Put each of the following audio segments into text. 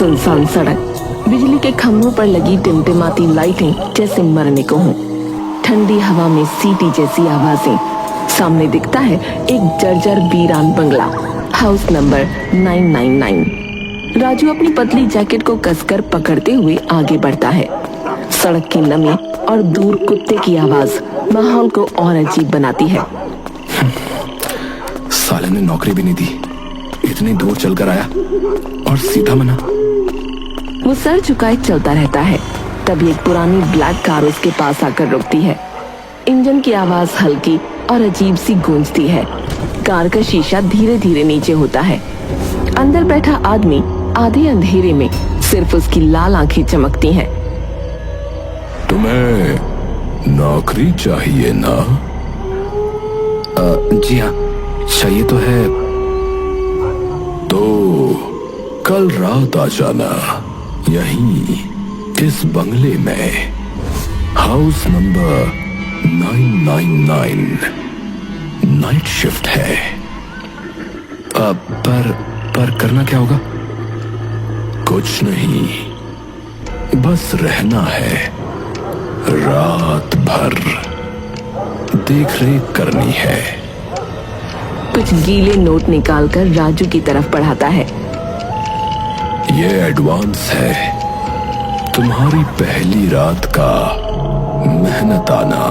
सुनसान सड़क, बिजली के खंभों पर लगी टिमटिमाती लाइटें जैसे मरने को हों। ठंडी हवा में सीटी जैसी आवाजें। सामने दिखता है एक जर्जर वीरान बंगला, हाउस नंबर 999। राजू अपनी पतली जैकेट को कसकर पकड़ते हुए आगे बढ़ता है। सड़क की नमी और दूर कुत्ते की आवाज माहौल को और अजीब बनाती है। साले ने नौकरी भी नहीं दी, इतनी दूर चलकर आया और सीधा मना। वो सर झुकाए चलता रहता है। तभी एक पुरानी ब्लैक कार उसके पास आकर रुकती है। इंजन की आवाज हल्की और अजीब सी गूंजती है। कार का शीशा धीरे धीरे नीचे होता है। अंदर बैठा आदमी आधे अंधेरे में सिर्फ उसकी लाल आंखें चमकती हैं। तुम्हें नौकरी चाहिए ना? जी हाँ, चाहिए तो है। तो कल रात आ जाना, यहीं इस बंगले में, हाउस नंबर 999। नाइट शिफ्ट है। पर करना क्या होगा? कुछ नहीं, बस रहना है, रात भर देख रेख करनी है। कुछ गीले नोट निकालकर राजू की तरफ बढ़ाता है। ये एडवांस है, तुम्हारी पहली रात का मेहनताना।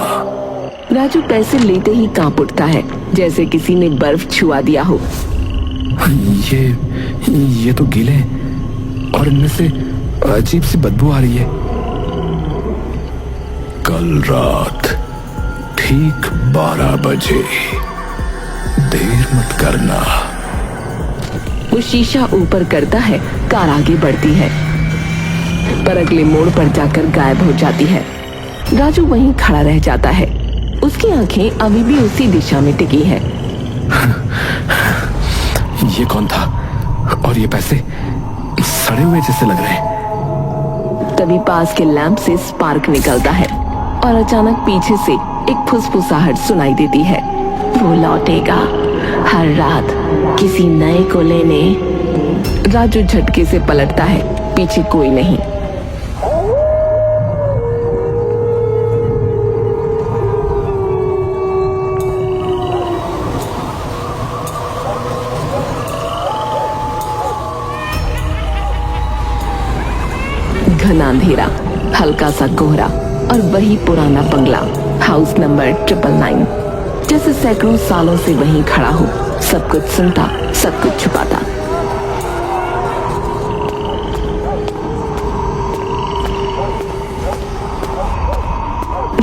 राजू पैसे लेते ही कांप उठता है, जैसे किसी ने बर्फ छुआ दिया हो। ये तो गीले हैं और इनमें से अजीब सी बदबू आ रही है। कल रात ठीक 12 बजे, देर मत करना। वो शीशा ऊपर करता है, कार आगे बढ़ती है, पर अगले मोड़ पर जाकर गायब हो जाती है। राजू वहीं खड़ा रह जाता है। उसकी आंखें अभी भी उसी दिशा में टिकी है। ये कौन था? और ये पैसे सड़े हुए जैसे लग रहे हैं। तभी पास के लैंप से स्पार्क निकलता है और अचानक पीछे से एक फुसफुसाहट सुनाई देती है। वो लौटेगा हर रात किसी नए को लेने। राजू झटके से पलटता है, पीछे कोई नहीं। घना अंधेरा, हल्का सा कोहरा और वही पुराना बंगला, हाउस नंबर 999। जैसे सैकड़ों सालों से वहीं खड़ा हो, सब कुछ सुनता, सब कुछ छुपाता।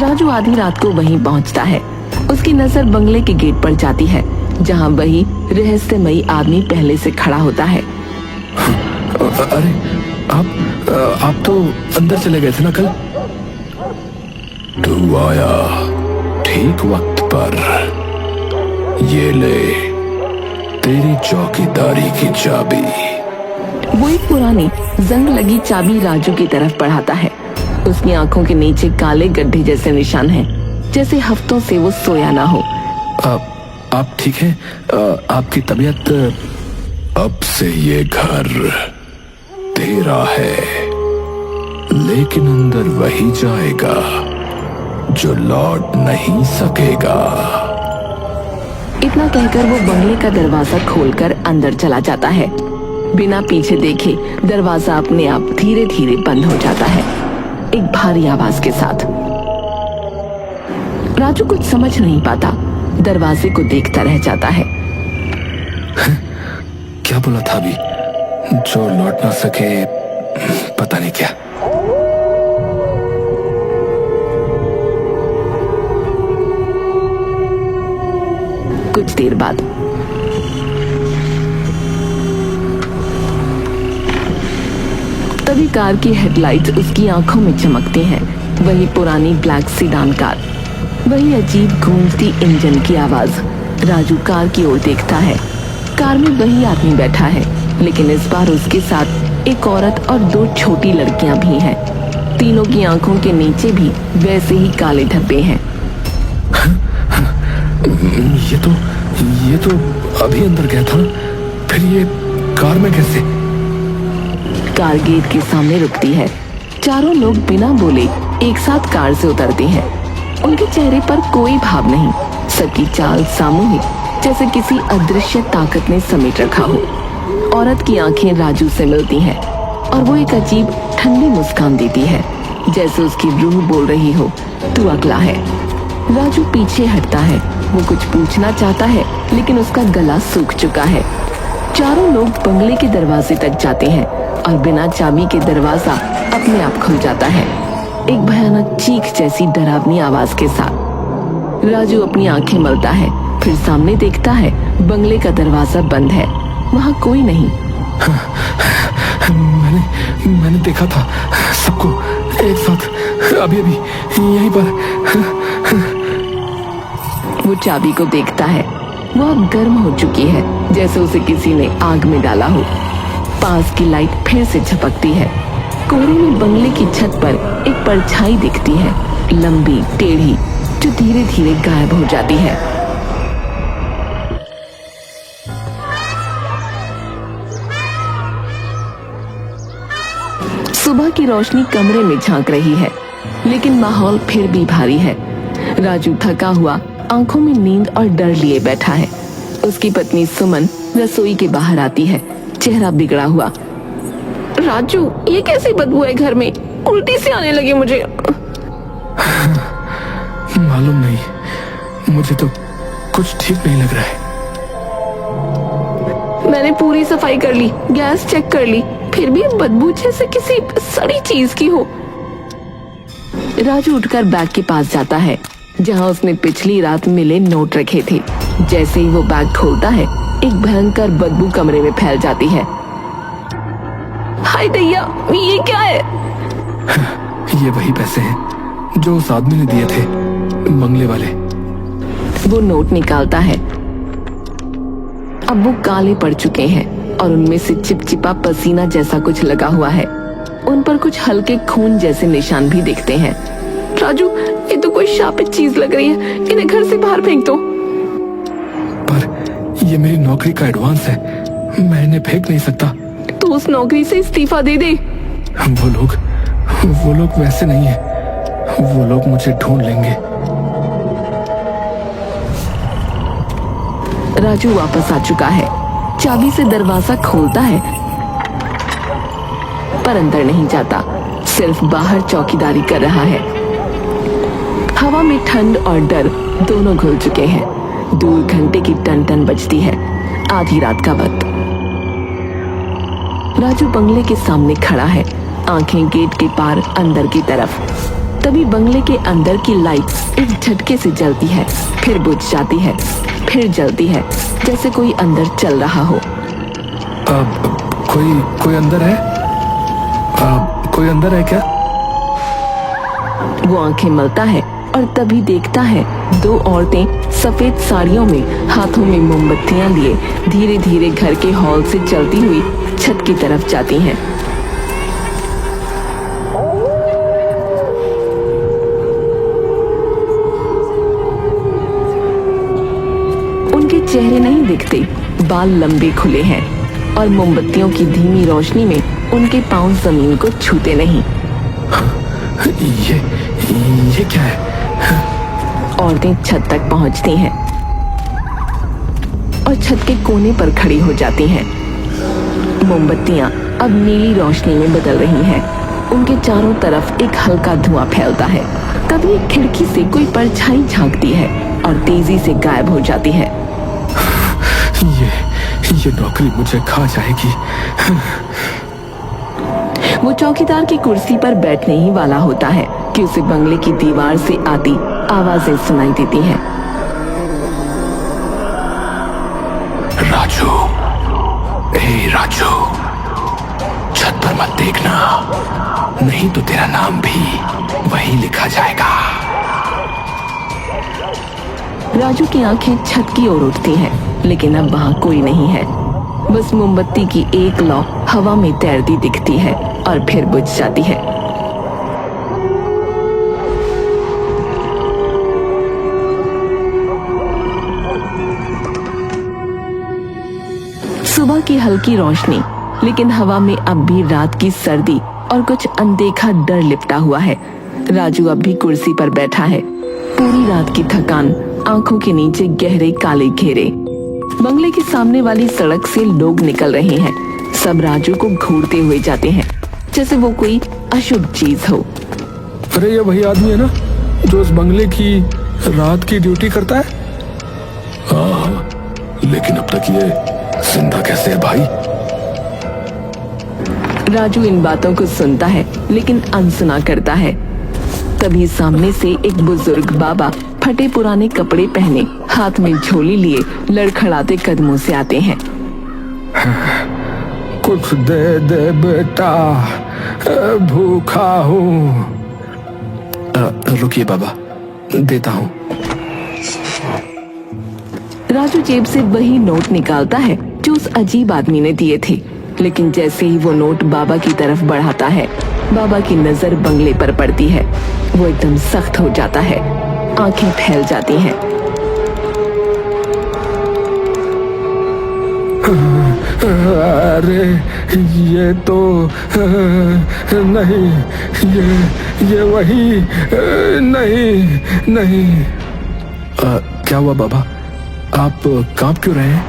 राजू आधी रात को वहीं पहुंचता है। उसकी नजर बंगले के गेट पर जाती है, जहां वही रहस्यमयी आदमी पहले से खड़ा होता है। अरे आप तो अंदर चले गए थे ना कल? तू आया ठीक वक्त पर। ये ले तेरी चौकीदारी की चाबी। वो एक पुरानी जंग लगी चाबी राजू की तरफ बढ़ाता है। उसकी आंखों के नीचे काले गड्ढे जैसे निशान हैं, जैसे हफ्तों से वो सोया ना हो। आप ठीक हैं? आपकी तबीयत? अब से ये घर तेरा है, लेकिन अंदर वही जाएगा जो लौट नहीं सकेगा। इतना कहकर वो बंगले का दरवाजा खोलकर अंदर चला जाता है। बिना पीछे देखे दरवाजा अपने आप धीरे धीरे बंद हो जाता है, एक भारी आवाज के साथ। राजू कुछ समझ नहीं पाता, दरवाजे को देखता रह जाता है। क्या बोला था अभी? जो लौट ना सके, पता नहीं क्या। कुछ देर बाद तभी कार की हेडलाइट्स उसकी आंखों में चमकती हैं। वही पुरानी ब्लैक सीडान कार, वही अजीब गूंजती इंजन की आवाज। राजू कार की ओर देखता है। कार में वही आदमी बैठा है, लेकिन इस बार उसके साथ एक औरत और 2 छोटी लड़कियां भी हैं। तीनों की आंखों के नीचे भी वैसे ही काले धब्बे हैं। ये तो अभी अंदर गया था, फिर ये कार में कैसे? कार गेट के सामने रुकती है। चारों लोग बिना बोले एक साथ कार से उतरते हैं। उनके चेहरे पर कोई भाव नहीं। सबकी चाल सामूहिक, जैसे किसी अदृश्य ताकत ने समेट रखा हो। औरत की आंखें राजू से मिलती हैं और वो एक अजीब ठंडी मुस्कान देती है, जैसे उसकी रूह बोल रही हो, तू अगला है। राजू पीछे हटता है। वो कुछ पूछना चाहता है, लेकिन उसका गला सूख चुका है। चारों लोग बंगले के दरवाजे तक जाते हैं और बिना चाबी के दरवाजा अपने आप खुल जाता है, एक भयानक चीख जैसी डरावनी आवाज के साथ। राजू अपनी आंखें मलता है, फिर सामने देखता है बंगले का दरवाजा बंद है, वहाँ कोई नहीं। मैंने देखा था सबको एक साथ अभी अभी यहीं पर। वो चाबी को देखता है। वो अब गर्म हो चुकी है, जैसे उसे किसी ने आग में डाला हो। पास की लाइट फिर से झपकती है। कोहरे में बंगले की छत पर एक परछाई दिखती है, लंबी टेढ़ी, जो धीरे धीरे गायब हो जाती है। सुबह की रोशनी कमरे में झांक रही है, लेकिन माहौल फिर भी भारी है। राजू थका हुआ, आंखों में नींद और डर लिए बैठा है। उसकी पत्नी सुमन रसोई के बाहर आती है, चेहरा बिगड़ा हुआ। राजू, ये कैसी बदबू है घर में? उल्टी से आने लगी मुझे। मालूम नहीं, मुझे तो कुछ ठीक नहीं लग रहा है। मैंने पूरी सफाई कर ली, गैस चेक कर ली, फिर भी बदबू जैसे किसी सड़ी चीज की हो। राजू उठकर बैग के पास जाता है, जहां उसने पिछली रात मिले नोट रखे थे। जैसे ही वो बैग खोलता है, एक भयंकर बदबू कमरे में फैल जाती है। हाय दैया, ये क्या है? ये वही पैसे हैं जो उस आदमी ने दिए थे, बंगले वाले। वो नोट निकालता है। अब वो काले पड़ चुके हैं और उनमें से चिपचिपा पसीना जैसा कुछ लगा हुआ है। उन पर कुछ हल्के खून जैसे निशान भी दिखते हैं। राजू, ये तो कोई शापित चीज लग रही है, इन्हें घर से बाहर फेंक दो। पर ये मेरी नौकरी का एडवांस है, मैं इन्हें फेंक नहीं सकता। तो उस नौकरी से इस्तीफा दे दे। वो लोग वैसे नहीं है, वो लोग मुझे ढूंढ लेंगे। राजू वापस आ चुका है, चाबी से दरवाजा खोलता है, पर अंदर नहीं जाता, सिर्फ बाहर चौकीदारी कर रहा है। हवा में ठंड और डर दोनों घुल चुके हैं। दूर घंटे की टन टन बजती है, आधी रात का वक्त। राजू बंगले के सामने खड़ा है, आंखें गेट के पार अंदर की तरफ। तभी बंगले के अंदर की लाइट एक झटके से जलती है, फिर बुझ जाती है, फिर जलती है, जैसे कोई अंदर चल रहा हो। कोई अंदर है? कोई अंदर है क्या? वो आंखें मलता है और तभी देखता है दो औरतें सफेद साड़ियों में, हाथों में मोमबत्तियां लिए धीरे धीरे घर के हॉल से चलती हुई छत की तरफ जाती हैं। उनके चेहरे नहीं दिखते, बाल लंबे खुले हैं और मोमबत्तियों की धीमी रोशनी में उनके पांव जमीन को छूते नहीं। ये क्या है? औरतें छत तक पहुंचती हैं और छत के कोने पर खड़ी हो जाती हैं। मोमबत्तियां अब नीली रोशनी में बदल रही हैं। उनके चारों तरफ एक हल्का धुआं फैलता है। तभी एक खिड़की से कोई परछाई झांकती है और तेजी से गायब हो जाती है। ये नौकरी मुझे खा जाएगी। वो चौकीदार की कुर्सी पर बैठने ही वाला होता है कि उसे बंगले की दीवार से आती आवाजें सुनाई देती हैं। राजू, राजू, छत पर मत देखना, नहीं तो तेरा नाम भी वही लिखा जाएगा। राजू की आंखें छत की ओर उठती हैं, लेकिन अब वहां कोई नहीं है। बस मोमबत्ती की एक लौ हवा में तैरती दिखती है और फिर बुझ जाती है। सुबह की हल्की रोशनी लेकिन हवा में अब भी रात की सर्दी और कुछ अनदेखा डर लिपटा हुआ है। राजू अब भी कुर्सी पर बैठा है, पूरी रात की थकान, आंखों के नीचे गहरे काले घेरे। बंगले के सामने वाली सड़क से लोग निकल रहे हैं। सब राजू को घूरते हुए जाते हैं जैसे वो कोई अशुभ चीज हो। अरे ये वही आदमी है ना जो उस बंगले की रात की ड्यूटी करता है? हाँ, लेकिन अब तक ये जिंदा कैसे है भाई? राजू इन बातों को सुनता है लेकिन अनसुना करता है। तभी सामने से एक बुजुर्ग बाबा फटे पुराने कपड़े पहने, हाथ में झोली लिए, लड़खड़ाते कदमों से आते हैं। कुछ दे दे बेटा, भूखा हूँ। रुकिए बाबा, देता हूँ। राजू जेब से वही नोट निकालता है जो उस अजीब आदमी ने दिए थे, लेकिन जैसे ही वो नोट बाबा की तरफ बढ़ाता है, बाबा की नजर बंगले पर पड़ती है। वो एकदम सख्त हो जाता है, आंखें फैल जाती हैं। अरे ये तो नहीं, ये वही नहीं। क्या हुआ बाबा, आप कांप क्यों रहे हैं?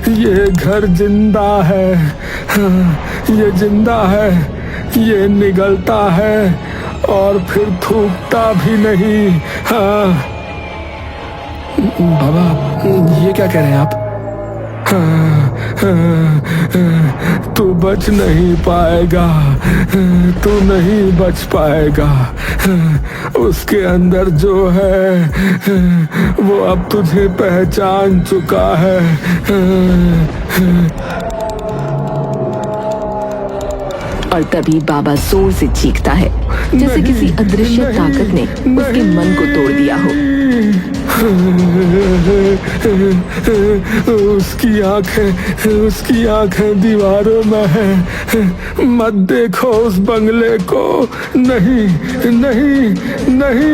ये घर जिंदा है, ये जिंदा है, ये निगलता है और फिर थूकता भी नहीं। हाँ बाबा, ये क्या कह रहे हैं आप? तू बच नहीं पाएगा, तू नहीं बच पाएगा। उसके अंदर जो है वो अब तुझे पहचान चुका है। और तभी बाबा जोर से चीखता है जैसे किसी अदृश्य ताकत ने उसके मन को तोड़ दिया हो। उसकी आंखें दीवारों में है। मत देखो उस बंगले को। नहीं नहीं नहीं।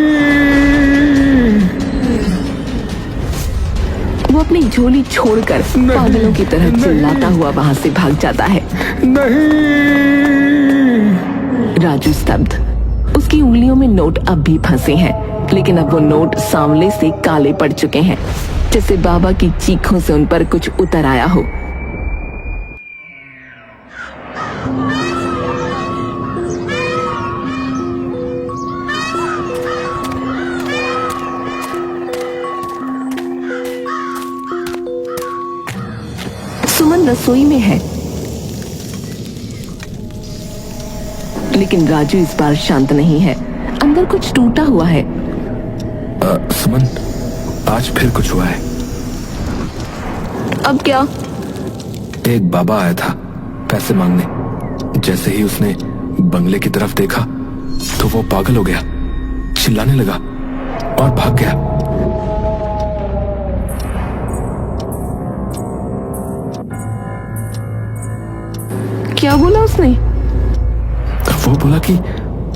वो अपनी झोली छोड़कर पागलों की तरह चिल्लाता हुआ वहां से भाग जाता है। नहीं। राजू स्तब्ध। उसकी उंगलियों में नोट अब भी फंसे हैं, लेकिन अब वो नोट सांवले से काले पड़ चुके हैं, जैसे बाबा की चीखों से उन पर कुछ उतर आया हो। सुमन रसोई में है, लेकिन राजू इस बार शांत नहीं है। अंदर कुछ टूटा हुआ है। सुमन, आज फिर कुछ हुआ है। अब क्या? एक बाबा आया था पैसे मांगने। जैसे ही उसने बंगले की तरफ देखा तो वो पागल हो गया, चिल्लाने लगा और भाग गया। क्या बोला उसने? वो बोला कि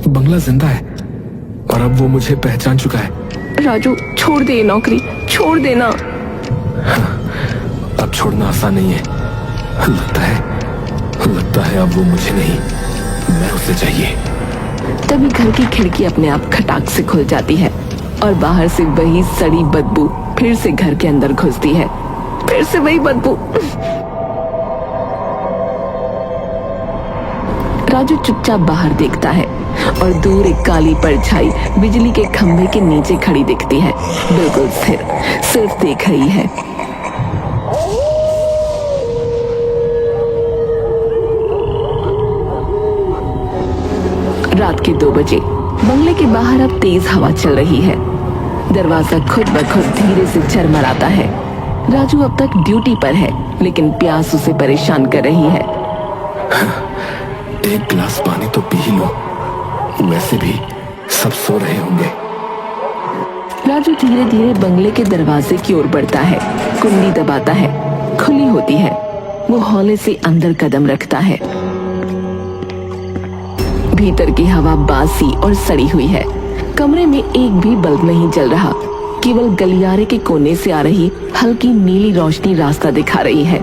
बंगला जिंदा है और अब वो मुझे पहचान चुका है। राजू, छोड़ दे ये नौकरी, छोड़ देना। अब छोड़ना आसान नहीं है। लगता है अब वो मुझे नहीं, मैं उसे चाहिए। तभी घर की खिड़की अपने आप खटाक से खुल जाती है और बाहर से वही सड़ी बदबू फिर से घर के अंदर घुसती है। फिर से वही बदबू। राजू चुपचाप बाहर देखता है और दूर एक काली परछाई बिजली के खंभे के नीचे खड़ी दिखती है, बिल्कुल स्थिर, सिर्फ देख रही है। रात के 2 बजे बंगले के बाहर अब तेज हवा चल रही है। दरवाजा खुद ब खुद धीरे से झरमराता है। राजू अब तक ड्यूटी पर है, लेकिन प्यास उसे परेशान कर रही है। एक गिलास पानी तो पी ही लो, वैसे भी सब सो रहे होंगे। राजू धीरे धीरे बंगले के दरवाजे की ओर बढ़ता है, कुंडी दबाता है, खुली होती है। वो हौले से अंदर कदम रखता है। भीतर की हवा बासी और सड़ी हुई है। कमरे में एक भी बल्ब नहीं जल रहा। केवल गलियारे के कोने से आ रही हल्की नीली रोशनी रास्ता दिखा रही है।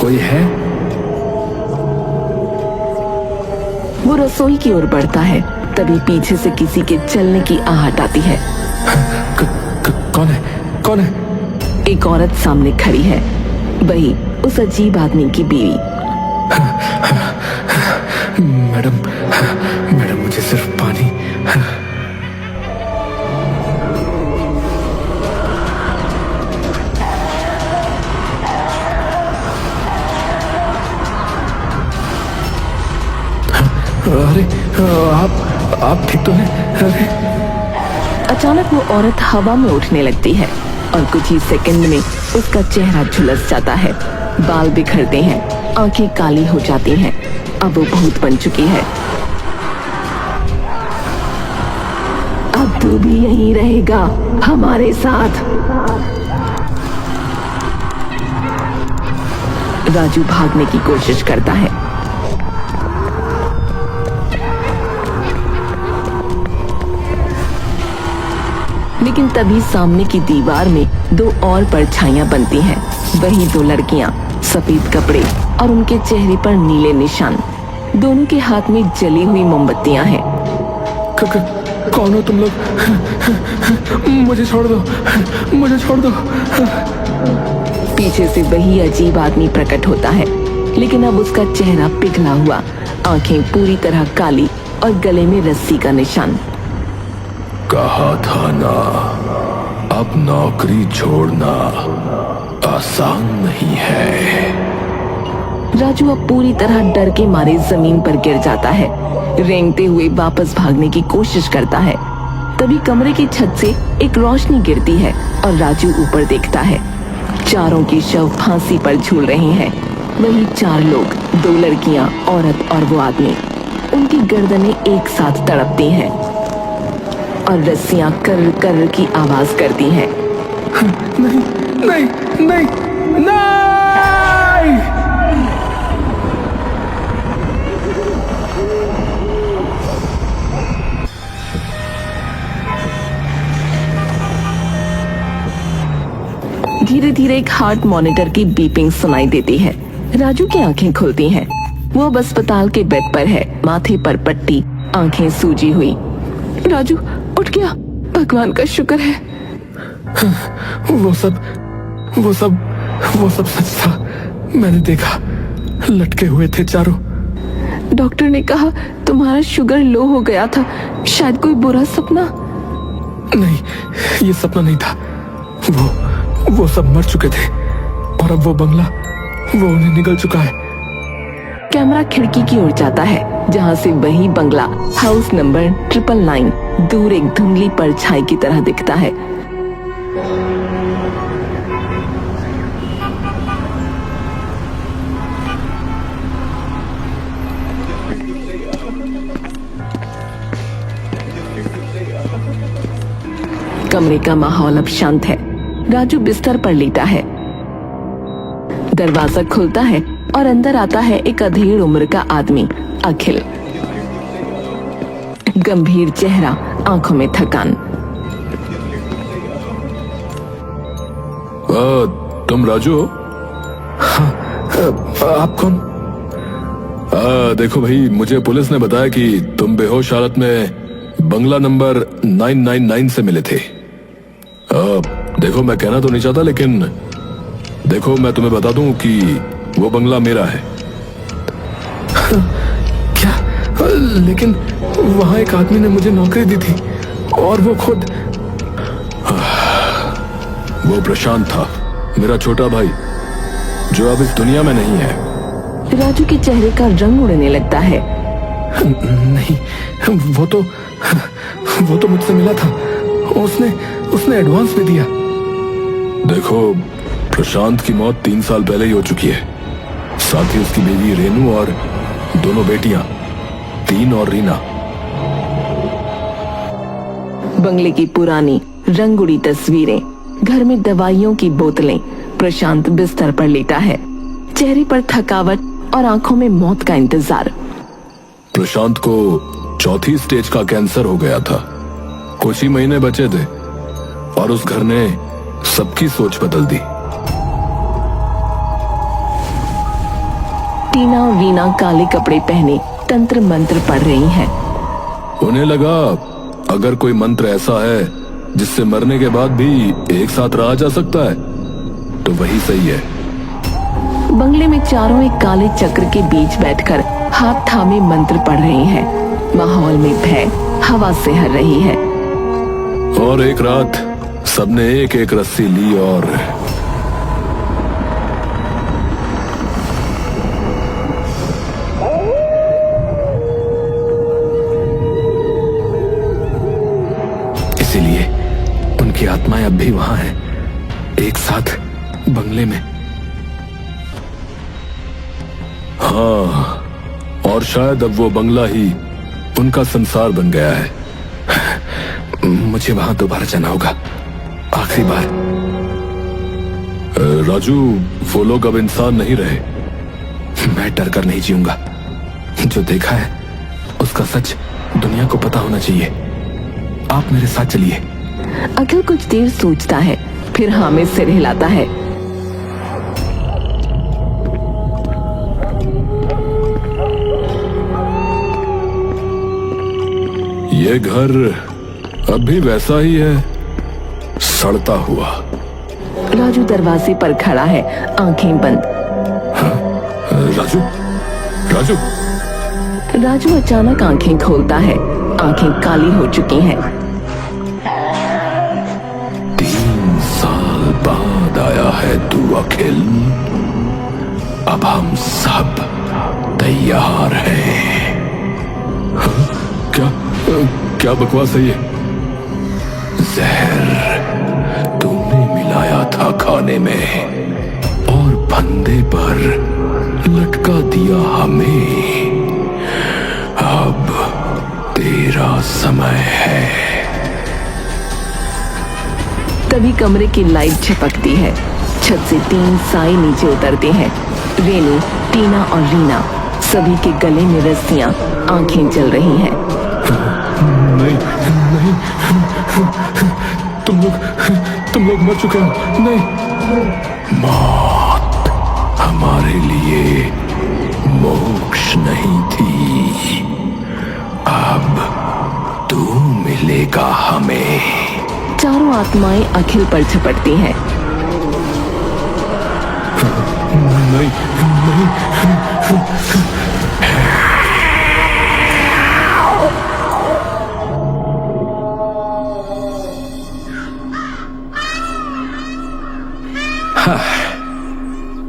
कोई है? वो रसोई की ओर बढ़ता है, तभी पीछे से किसी के चलने की आहट आती है। कौन है? कौन है? एक औरत सामने खड़ी है, वही उस अजीब आदमी की बीवी। मैडम, मैडम मुझे सिर्फ पानी। अरे आप ठीक तो हैं? अरे अचानक वो औरत हवा में उठने लगती है और कुछ ही सेकंड में उसका चेहरा झुलस जाता है। बाल बिखरते हैं, आंखें काली हो जाती हैं। अब वो भूत बन चुकी है। अब तू भी यहीं रहेगा हमारे साथ। राजू भागने की कोशिश करता है। लेकिन तभी सामने की दीवार में दो और परछाइयां बनती हैं। वही दो लड़कियां, सफेद कपड़े और उनके चेहरे पर नीले निशान। दोनों के हाथ में जली हुई मोमबत्तियां हैं। कौन हो तुम लोग? मुझे छोड़ दो, मुझे छोड़ दो। पीछे से वही अजीब आदमी प्रकट होता है, लेकिन अब उसका चेहरा पिघला हुआ, आंखें पूरी तरह काली और गले में रस्सी का निशान। कहा था ना, अब नौकरी छोड़ना आसान नहीं है। राजू अब पूरी तरह डर के मारे जमीन पर गिर जाता है। रेंगते हुए वापस भागने की कोशिश करता है। तभी कमरे की छत से एक रोशनी गिरती है और राजू ऊपर देखता है। चारों के शव फांसी पर झूल रहे हैं। वही 4 लोग, 2 लड़कियां, औरत और वो आदमी। उनकी गर्दनें एक साथ तड़पती हैं और रस्सियां कर कर की आवाज करती हैं। नहीं, नहीं, नहीं, नहीं! धीरे धीरे एक हार्ट मॉनिटर की बीपिंग सुनाई देती है। राजू की आंखें खुलती हैं। वो अब अस्पताल के बेड पर है, माथे पर पट्टी, आंखें सूजी हुई। राजू उठ गया, भगवान का शुक्र है। वो सब सच था। मैंने देखा, लटके हुए थे चारों। डॉक्टर ने कहा तुम्हारा शुगर लो हो गया था, शायद कोई बुरा सपना। नहीं, ये सपना नहीं था। वो सब मर चुके थे और अब वो बंगला, वो उन्हें निगल चुका है। कैमरा खिड़की की ओर जाता है, जहां से वही बंगला, हाउस नंबर 999, दूर एक धुंधली परछाई की तरह दिखता है। कमरे का माहौल अब शांत है। राजू बिस्तर पर लेटा है। दरवाजा खुलता है और अंदर आता है एक अधेड़ उम्र का आदमी, अखिल। गंभीर चेहरा, आंखों में थकान। तुम राजू हो? हाँ, आप कौन? देखो भाई, मुझे पुलिस ने बताया कि तुम बेहोश हालत में बंगला नंबर 999 से मिले थे। देखो, मैं कहना तो नहीं चाहता, लेकिन देखो, मैं तुम्हें बता दूं कि वो बंगला मेरा है। क्या? लेकिन वहां एक आदमी ने मुझे नौकरी दी थी और वो खुद। वो प्रशांत था, मेरा छोटा भाई, जो अब इस दुनिया में नहीं है। राजू के चेहरे का रंग उड़ने लगता है। नहीं, वो तो मुझसे मिला था। उसने एडवांस भी दिया। देखो, प्रशांत की मौत 3 साल पहले ही हो चुकी है। साथ ही उसकी बेटी रेनू और 2 बेटियां, 3 और रीना। बंगले की पुरानी रंग उड़ी तस्वीरें, घर में दवाइयों की बोतलें। प्रशांत बिस्तर पर लेटा है, चेहरे पर थकावट और आंखों में मौत का इंतजार। प्रशांत को 4थी स्टेज का कैंसर हो गया था। कुछ ही महीने बचे थे और उस घर ने सबकी सोच बदल दी। टीना और रीना काले कपड़े पहने तंत्र मंत्र पढ़ रही हैं। उन्हें लगा अगर कोई मंत्र ऐसा है जिससे मरने के बाद भी एक साथ रहा जा सकता है तो वही सही है। बंगले में चारों एक काले चक्र के बीच बैठकर हाथ थामे मंत्र पढ़ रही हैं। माहौल में भय हवा से हर रही है। और एक रात सबने एक एक रस्सी ली और इसीलिए उनकी आत्माएं अब भी वहां हैं, एक साथ बंगले में। हाँ, और शायद अब वो बंगला ही उनका संसार बन गया है। मुझे वहां दोबारा जाना होगा, आखिरी बार। राजू, वो लोग अब इंसान नहीं रहे। मैं डर कर नहीं जीऊंगा। जो देखा है उसका सच दुनिया को पता होना चाहिए। आप मेरे साथ चलिए। अखिल कुछ देर सोचता है, फिर हाँ में सिर हिलाता है। ये घर अब भी वैसा ही है, सड़ता हुआ। राजू दरवाजे पर खड़ा है, आंखें बंद। राजू, राजू। राजू अचानक आंखें खोलता है, आंखें काली हो चुकी हैं। 3 साल बाद आया है तू अखिल। अब हम सब तैयार हैं। हाँ? क्या बकवास है ये? जहर तुमने मिलाया था खाने में और फंदे पर लटका दिया हमें। अब तेरा समय है। तभी कमरे की लाइट झपकती है। छत से 3 साए नीचे उतरते हैं। रेनू, टीना और रीना, सभी के गले में रस्सियां, आंखें जल रही हैं। नहीं, नहीं, तुम लोग मर चुके हो। नहीं, मौत हमारे लिए मोक्ष नहीं थी। अब तू मिलेगा हमें। चारों आत्माएं अखिल पर झपटती हैं। नहीं, नहीं। हाँ,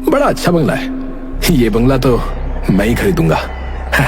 बड़ा अच्छा बंगला है। ये बंगला तो मैं ही खरीदूंगा। हाँ।